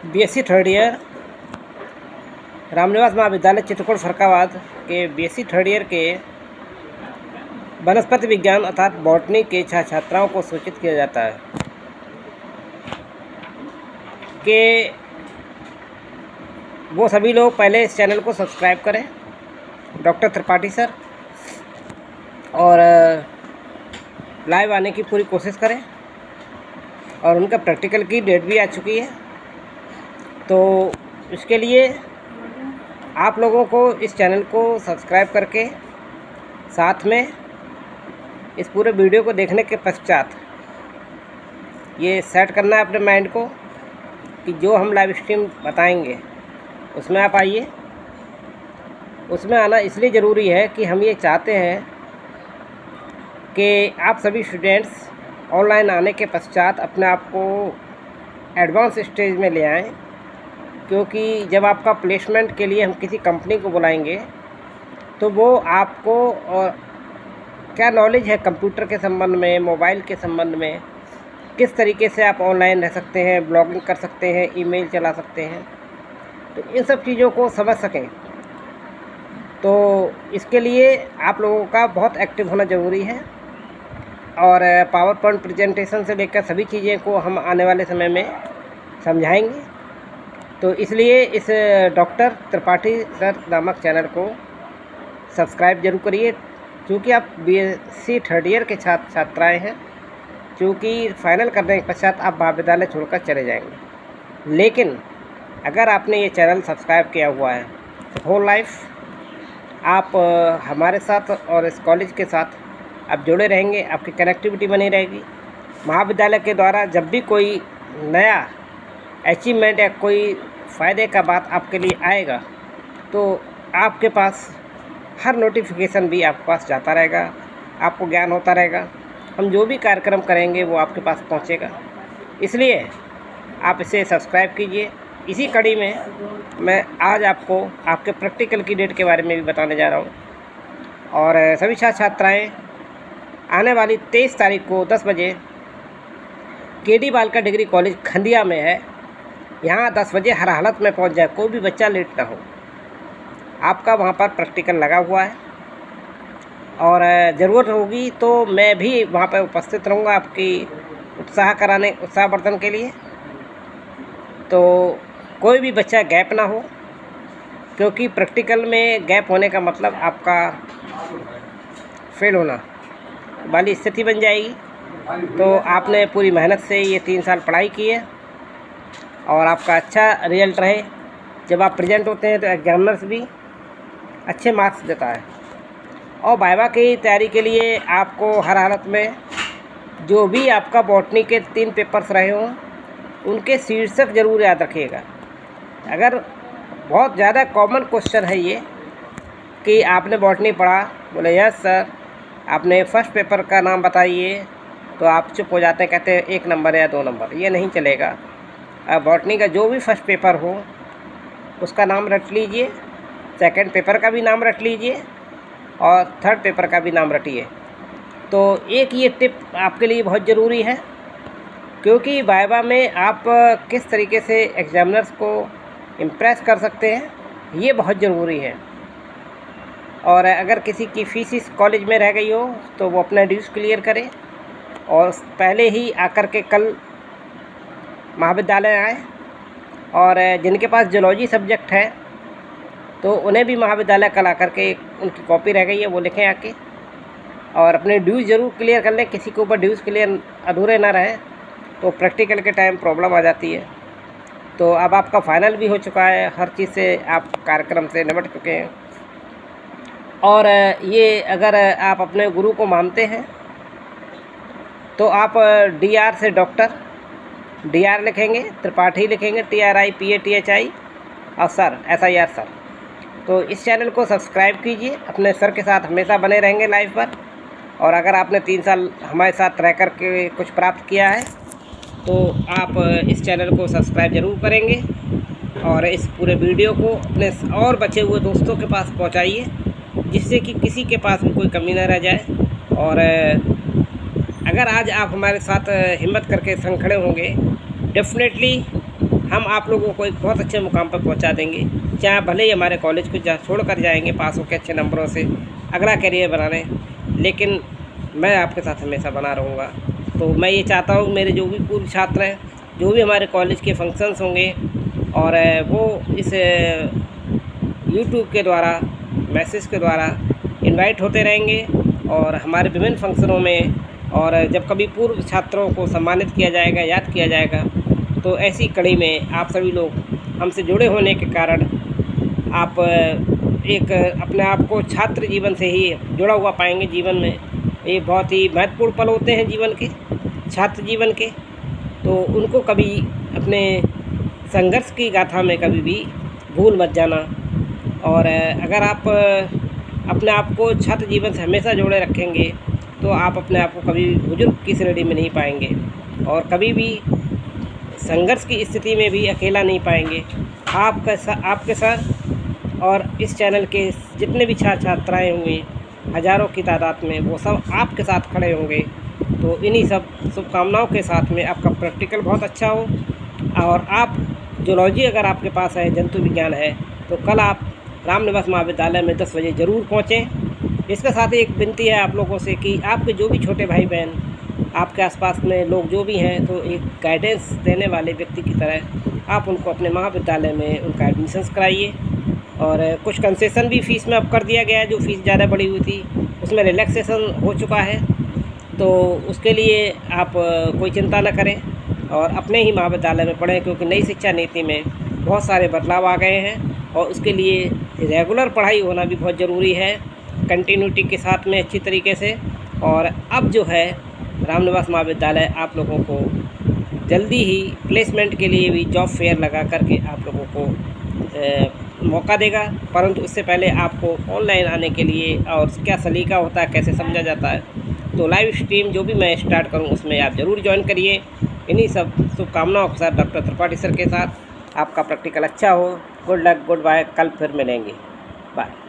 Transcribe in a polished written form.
BSc third year Ramniwas महाविद्यालय चित्रकूट फरक्काबाद के BSc third year के वनस्पति विज्ञान अर्थात बॉटनी के छात्राओं को सूचित किया जाता है कि वो सभी लोग पहले इस चैनल को सब्सक्राइब करें, डॉक्टर त्रिपाठी सर, और लाइव आने की पूरी कोशिश करें। और उनका प्रैक्टिकल की डेट भी आ चुकी है, तो इसके लिए आप लोगों को इस चैनल को सब्सक्राइब करके साथ में इस पूरे वीडियो को देखने के पश्चात ये सेट करना है अपने माइंड को कि जो हम लाइव स्ट्रीम बताएंगे उसमें आप आइए। उसमें आना इसलिए ज़रूरी है कि हम ये चाहते हैं कि आप सभी स्टूडेंट्स ऑनलाइन आने के पश्चात अपने आप को एडवांस स्टेज में ले आएँ, क्योंकि जब आपका प्लेसमेंट के लिए हम किसी कंपनी को बुलाएंगे तो वो आपको और क्या नॉलेज है कंप्यूटर के संबंध में, मोबाइल के संबंध में, किस तरीके से आप ऑनलाइन रह सकते हैं, ब्लॉगिंग कर सकते हैं, ईमेल चला सकते हैं, तो इन सब चीज़ों को समझ सकें। तो इसके लिए आप लोगों का बहुत एक्टिव होना ज़रूरी है। और पावर पॉइंट प्रेजेंटेशन से लेकर सभी चीज़ें को हम आने वाले समय में समझाएंगे। तो इसलिए इस डॉक्टर त्रिपाठी सर नामक चैनल को सब्सक्राइब जरूर करिए, क्योंकि आप बीएससी थर्ड ईयर के छात्राएँ हैं, क्योंकि फाइनल करने के पश्चात आप महाविद्यालय छोड़कर चले जाएंगे। लेकिन अगर आपने ये चैनल सब्सक्राइब किया हुआ है तो होल लाइफ आप हमारे साथ और इस कॉलेज के साथ आप जुड़े रहेंगे, आपकी कनेक्टिविटी बनी रहेगी। महाविद्यालय के द्वारा जब भी कोई नया अचीवमेंट या कोई फ़ायदे का बात आपके लिए आएगा तो आपके पास हर नोटिफिकेशन भी आपके पास जाता रहेगा, आपको ज्ञान होता रहेगा। हम जो भी कार्यक्रम करेंगे वो आपके पास पहुंचेगा, इसलिए आप इसे सब्सक्राइब कीजिए। इसी कड़ी में मैं आज आपको आपके प्रैक्टिकल की डेट के बारे में भी बताने जा रहा हूं। और सभी छात्राएँ आने वाली 23 तारीख को 10 बजे केडी बालिका डिग्री कॉलेज खंडिया में है। यहाँ 10 बजे हर हालत में पहुँच जाए, कोई भी बच्चा लेट ना हो। आपका वहाँ पर प्रैक्टिकल लगा हुआ है और ज़रूरत होगी तो मैं भी वहाँ पर उपस्थित रहूँगा आपकी उत्साहवर्धन के लिए। तो कोई भी बच्चा गैप ना हो, क्योंकि प्रैक्टिकल में गैप होने का मतलब आपका फेल होना वाली स्थिति बन जाएगी। तो आपने पूरी मेहनत से ये 3 साल पढ़ाई की है और आपका अच्छा रिजल्ट रहे। जब आप प्रेजेंट होते हैं तो एग्जामिनर्स भी अच्छे मार्क्स देता है। और वाइवा की तैयारी के लिए आपको हर हालत में जो भी आपका बॉटनी के 3 पेपर्स रहे हों उनके शीर्षक ज़रूर याद रखिएगा। अगर बहुत ज़्यादा कॉमन क्वेश्चन है ये कि आपने बॉटनी पढ़ा, बोले यस सर, आपने फर्स्ट पेपर का नाम बताइए, तो आप चुप हो जाते हैं, कहते हैं 1 नंबर या 2 नंबर। ये नहीं चलेगा। बॉटनी का जो भी फर्स्ट पेपर हो उसका नाम रट लीजिए, सेकंड पेपर का भी नाम रट लीजिए और थर्ड पेपर का भी नाम रटिए। तो एक ये टिप आपके लिए बहुत ज़रूरी है, क्योंकि वाइवा में आप किस तरीके से एग्जामिनर्स को इम्प्रेस कर सकते हैं ये बहुत ज़रूरी है। और अगर किसी की फ़ीस इस कॉलेज में रह गई हो तो वो अपना ड्यूज़ क्लियर करे और पहले ही आकर के कल महाविद्यालय आए। और जिनके पास जूलॉजी सब्जेक्ट है तो उन्हें भी महाविद्यालय कल आकर के उनकी कॉपी रह गई है वो लिखें आके, और अपने ड्यूज़ ज़रूर क्लियर कर लें। किसी के ऊपर ड्यूज़ क्लियर अधूरे ना रहे तो प्रैक्टिकल के टाइम प्रॉब्लम आ जाती है। तो अब आपका फाइनल भी हो चुका है, हर चीज़ से आप कार्यक्रम से निपट चुके हैं। और ये अगर आप अपने गुरु को मानते हैं तो आप DR से डॉक्टर, DR लिखेंगे, त्रिपाठी लिखेंगे, TRIPATHI, और सर SIR सर। तो इस चैनल को सब्सक्राइब कीजिए, अपने सर के साथ हमेशा बने रहेंगे लाइव पर। और अगर आपने 3 साल हमारे साथ रह कर के कुछ प्राप्त किया है तो आप इस चैनल को सब्सक्राइब ज़रूर करेंगे और इस पूरे वीडियो को अपने और बचे हुए दोस्तों के पास पहुंचाइए, जिससे कि किसी के पास भी कोई कमी ना रह जाए। और अगर आज आप हमारे साथ हिम्मत करके संग खड़े होंगे, डेफिनेटली हम आप लोगों को एक बहुत अच्छे मुकाम पर पहुंचा देंगे। चाहे भले ही हमारे कॉलेज को छोड़ कर जाएंगे पास होकर अच्छे नंबरों से अगला करियर बनाने, लेकिन मैं आपके साथ हमेशा बना रहूँगा। तो मैं ये चाहता हूँ मेरे जो भी पूर्व छात्र हैं, जो भी हमारे कॉलेज के फंक्शंस होंगे और वो इस यूट्यूब के द्वारा मैसेज के द्वारा इनवाइट होते रहेंगे और हमारे विभिन्न फंक्शनों में, और जब कभी पूर्व छात्रों को सम्मानित किया जाएगा, याद किया जाएगा, तो ऐसी कड़ी में आप सभी लोग हमसे जुड़े होने के कारण आप एक अपने आप को छात्र जीवन से ही जुड़ा हुआ पाएंगे। जीवन में ये बहुत ही महत्वपूर्ण पल होते हैं जीवन के, छात्र जीवन के, तो उनको कभी अपने संघर्ष की गाथा में कभी भी भूल मत जाना। और अगर आप अपने आप को छात्र जीवन से हमेशा जोड़े रखेंगे तो आप अपने आप को कभी बुजुर्ग की श्रेणी में नहीं पाएंगे और कभी भी संघर्ष की स्थिति में भी अकेला नहीं पाएंगे। आपके साथ और इस चैनल के जितने भी छात्र छात्राएँ होंगे हज़ारों की तादाद में, वो सब आपके साथ खड़े होंगे। तो इन्हीं सब शुभकामनाओं के साथ में आपका प्रैक्टिकल बहुत अच्छा हो और आप जूलॉजी अगर आपके पास है, जंतु विज्ञान है, तो कल आप रामनिवास महाविद्यालय में 10 बजे ज़रूर पहुँचें। इसके साथ ही एक विनती है आप लोगों से कि आपके जो भी छोटे भाई बहन आपके आसपास में लोग जो भी हैं, तो एक गाइडेंस देने वाले व्यक्ति की तरह आप उनको अपने महाविद्यालय में उनका एडमिशन्स कराइए। और कुछ कंसेशन भी फ़ीस में अब कर दिया गया है, जो फ़ीस ज़्यादा बढ़ी हुई थी उसमें रिलैक्सेशन हो चुका है, तो उसके लिए आप कोई चिंता न करें और अपने ही महाविद्यालय में पढ़ें, क्योंकि नई शिक्षा नीति में बहुत सारे बदलाव आ गए हैं और उसके लिए रेगुलर पढ़ाई होना भी बहुत ज़रूरी है, कंटिन्यूटी के साथ में अच्छी तरीके से। और अब जो है रामनिवास महाविद्यालय आप लोगों को जल्दी ही प्लेसमेंट के लिए भी जॉब फेयर लगा करके आप लोगों को मौका देगा, परंतु उससे पहले आपको ऑनलाइन आने के लिए और क्या सलीका होता है, कैसे समझा जाता है, तो लाइव स्ट्रीम जो भी मैं स्टार्ट करूं उसमें आप ज़रूर ज्वाइन करिए। इन्हीं सब शुभकामनाओं के साथ डॉक्टर त्रिपाठी सर के साथ आपका प्रैक्टिकल अच्छा हो। गुड लक, गुड बाय, कल फिर मिलेंगे, बाय।